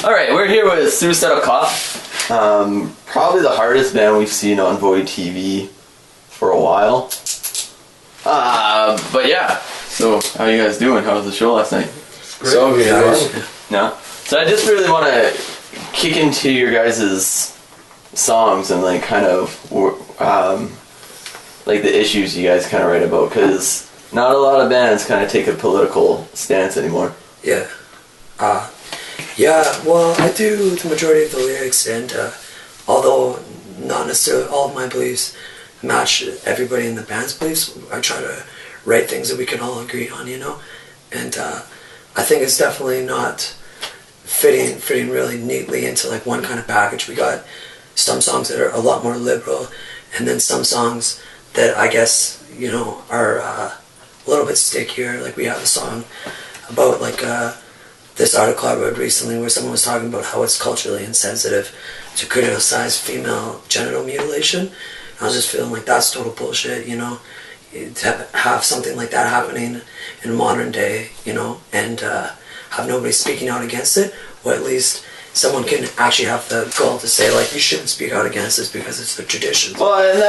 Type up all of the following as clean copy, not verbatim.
Alright, we're here with Sucidal. Probably the hardest band we've seen on Void TV for a while. But yeah, so how you guys doing? How was the show last night? Great. So good, guys. No? So I just really want to kick into your guys' songs and like kind of like the issues you guys kind of write about, because not a lot of bands kind of take a political stance anymore. Yeah. Yeah, well, I do the majority of the lyrics, and although not necessarily all of my beliefs match everybody in the band's beliefs, I try to write things that we can all agree on, you know? And I think it's definitely not fitting really neatly into like one kind of package. We got some songs that are a lot more liberal, and then some songs that I guess, you know, are a little bit stickier. Like we have a song about like this article I read recently where someone was talking about how it's culturally insensitive to criticize female genital mutilation. I was just feeling like that's total bullshit, you know, to have something like that happening in modern day, you know, and have nobody speaking out against it, or at least someone can actually have the goal to say, like, you shouldn't speak out against this because it's the tradition. Well, and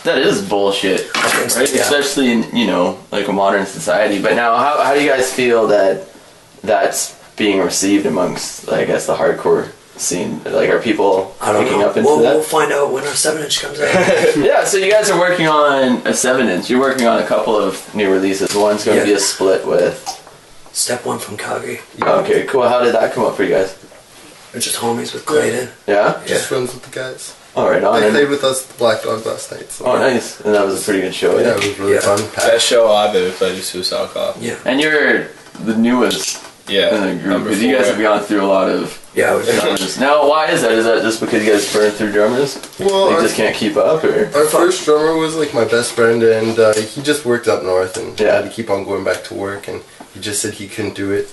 that is bullshit, I think so, right? yeah. Especially in, you know, like a modern society. But now, how do you guys feel that that's being received amongst, I guess, the hardcore scene? Like, are people picking up into that? We'll find out when our 7-inch comes out. Yeah, so you guys are working on a 7-inch. You're working on a couple of new releases. One's going to be a split with Step 1 from Calgary. Okay, cool. How did that come up for you guys? We're just homies with Clayton. Yeah? Just friends with the guys. Oh, right on. They played with us at the Black Dog last night. So. Oh, nice. And that was a pretty good show. Yeah, it was really fun. Best show I've ever played with Sucidal. Yeah. And you're the newest in the group, because you guys have gone through a lot of drummers. Now, why is that? Is that just because you guys burn through drummers? Well, you just can't keep up, or? Our first drummer was like my best friend, and he just worked up north and had to keep on going back to work, and he just said he couldn't do it.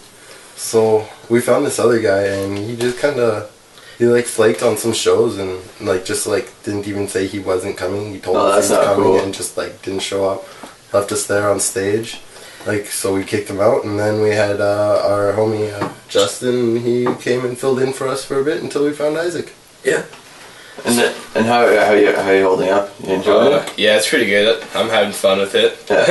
So we found this other guy, and he just kind of, he like flaked on some shows, and like just like didn't even say he wasn't coming. He told us he was coming and just like didn't show up, left us there on stage. Like, so we kicked him out, and then we had our homie Justin. He came and filled in for us for a bit until we found Isaac. Yeah. And how are you holding up? You enjoying it? Yeah, it's pretty good. I'm having fun with it. Yeah.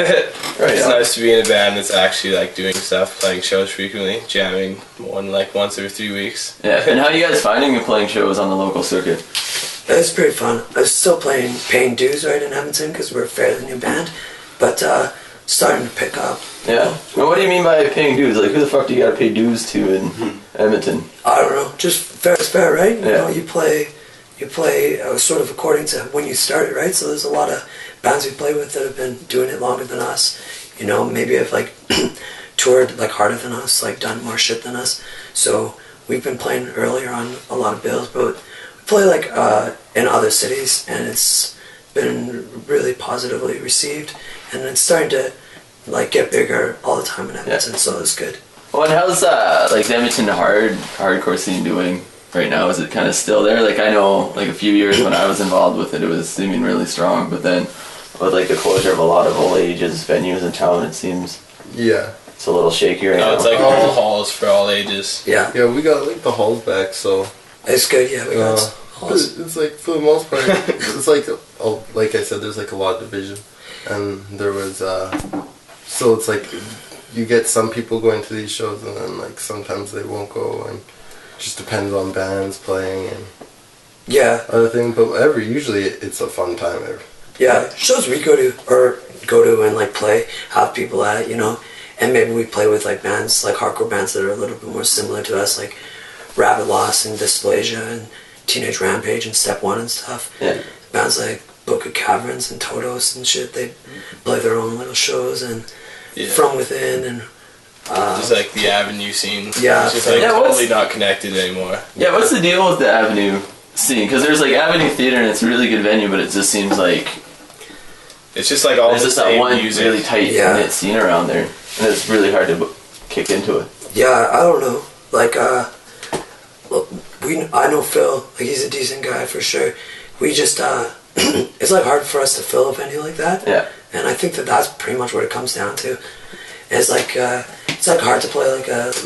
It's nice to be in a band that's actually like doing stuff, playing shows frequently, jamming once every 3 weeks. Yeah. And how are you guys finding and playing shows on the local circuit? It's pretty fun. I'm still paying dues right in Edmonton because we're a fairly new band, but starting to pick up. Yeah. Well, what do you mean by paying dues? Like, who the fuck do you gotta pay dues to in Edmonton? I don't know. Just fair is fair, right? You know, you play sort of according to when you started, right? So there's a lot of bands we play with that have been doing it longer than us. You know, maybe have like toured like harder than us, like done more shit than us. So we've been playing earlier on a lot of bills, but we play like in other cities, and it's been really positively received, and it's starting to like get bigger all the time in Edmonton, so it's good. Well, and how's like the Edmonton hardcore scene doing right now? Is it kind of still there? Like, I know like a few years when I was involved with it, it was seeming really strong, but then with like the closure of a lot of all ages venues in town, it seems it's a little shaky right now. It's like all halls for all ages. Yeah, we got like the halls back, so it's good. Yeah, we got halls. It's like for the most part, it's like I said, there's like a lot of division, and there was so it's like you get some people going to these shows, and then like sometimes they won't go, and it just depends on bands playing and other things. But usually it's a fun time. Yeah, shows we go to and like play, have people at, you know, and maybe we play with like bands, like hardcore bands that are a little bit more similar to us, like Rabbit Loss and Dysplasia and Teenage Rampage and Step 1 and stuff. Yeah. Bands like Book of Caverns and Todos and shit, they play their own little shows, and From Within and just like the Avenue scene. Yeah. It's just like totally not connected anymore. Yeah, what's the deal with the Avenue scene? Because there's like Avenue Theater, and it's a really good venue, but it just seems like it's just like all there's just that one music. really tight knit scene around there, and it's really hard to kick into it. Yeah, I don't know. Like, I know Phil. Like, he's a decent guy for sure. We just it's like hard for us to fill a venue like that. Yeah. And I think that's pretty much what it comes down to. It's like hard to play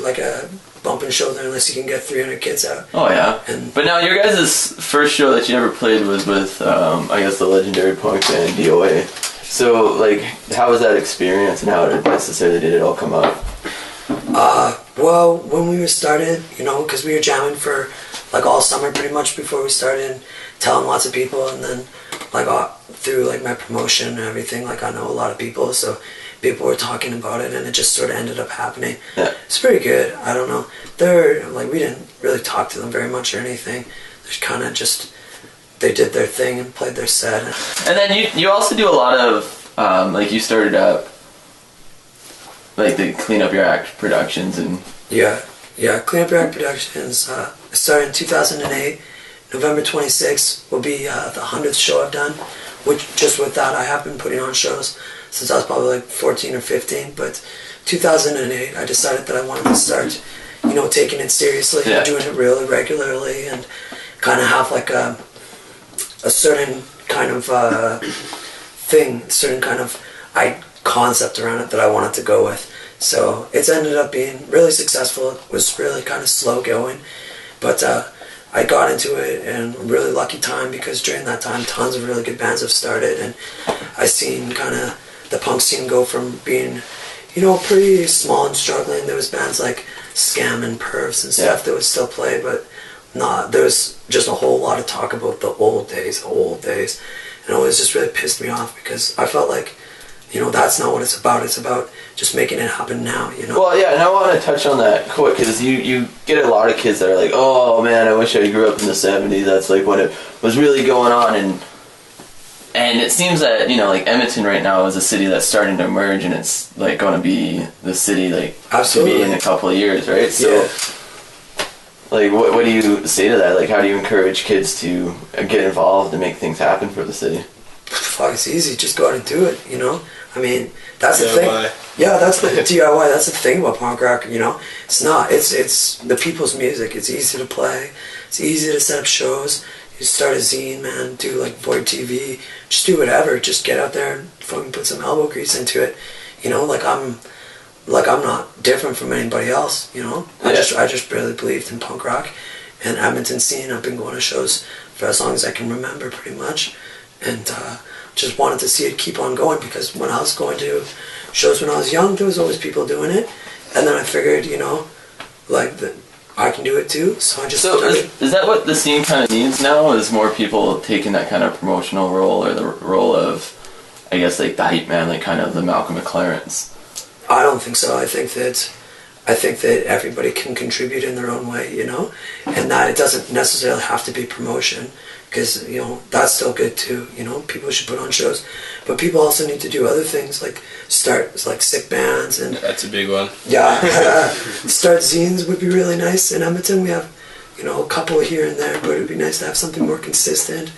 like a bumping shoulder unless you can get 300 kids out. Oh yeah. But now your guys' first show that you ever played was with, I guess, the legendary punk band DOA. So, like, how was that experience, and how necessarily did it all come up? Well, when we were started, you know, because we were jamming for like all summer pretty much before we started, telling lots of people, and then like through like my promotion and everything, like I know a lot of people, so people were talking about it, and it just sort of ended up happening. Yeah. It's pretty good. I don't know. They're like, we didn't really talk to them very much or anything. They're kind of just, they did their thing and played their set. And then you also do a lot of like, you started up like the Clean Up Your Act productions and yeah, Clean Up Your Act productions. I started in 2008. November 26th will be the 100th show I've done. Which just with that, I have been putting on shows since I was probably like 14 or 15. But 2008, I decided that I wanted to start, you know, taking it seriously and doing it really regularly, and kind of have like a certain kind of thing, certain kind of concept around it that I wanted to go with. So it's ended up being really successful. It was really kind of slow going, but I got into it in a really lucky time, because during that time tons of really good bands have started, and I seen kind of the punk scene go from being, you know, pretty small and struggling. There was bands like Scam and Pervs and stuff that would still play, but there was just a whole lot of talk about the old days, and it always just really pissed me off, because I felt like, you know, that's not what it's about. It's about just making it happen now, you know? Well, yeah, and I want to touch on that quick, because you get a lot of kids that are like, oh man, I wish I grew up in the 70s. That's like what it was really going on, and it seems that, you know, like Edmonton right now is a city that's starting to emerge, and it's like going to be the city like to be in a couple of years, right? So, like, what do you say to that? Like, how do you encourage kids to get involved and make things happen for the city? Fuck, it's easy. Just go out and do it, you know? I mean, that's the DIY. thing. Yeah, that's the DIY. That's the thing about punk rock, you know? It's not. It's the people's music. It's easy to play. It's easy to set up shows. You start a zine, man. Do like Void TV. Just do whatever. Just get out there and fucking put some elbow grease into it. You know, like I'm not different from anybody else, you know? I just really believed in punk rock and Edmonton scene. I've been going to shows for as long as I can remember, pretty much. And just wanted to see it keep on going, because when I was going to shows when I was young, there was always people doing it. And then I figured, you know, like that I can do it too. So I just started. Is that what the scene kind of needs now? Is more people taking that kind of promotional role, or the role of, I guess, like the hype man, like kind of the Malcolm McLarens? I don't think so. I think that everybody can contribute in their own way, you know, and that it doesn't necessarily have to be promotion, because, you know, that's still good too. You know, people should put on shows, but people also need to do other things, like start like sick bands, and that's a big one. Yeah, start zines would be really nice. In Edmonton, we have, you know, a couple here and there, but it'd be nice to have something more consistent.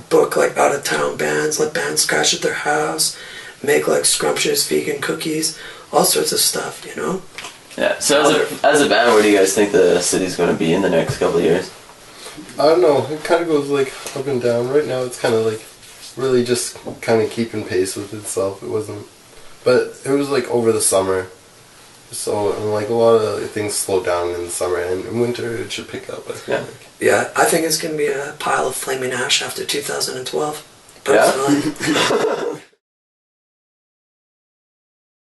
Book like out of town bands, let bands crash at their house, make like scrumptious vegan cookies, all sorts of stuff, you know? Yeah, so as a band, where do you guys think the city's going to be in the next couple of years? I don't know, it kind of goes like up and down. Right now it's kind of like really just kind of keeping pace with itself. It wasn't, but it was like over the summer. So, and like a lot of things slow down in the summer, and in winter it should pick up, I think. Yeah, I think it's going to be a pile of flaming ash after 2012, personally. Yeah?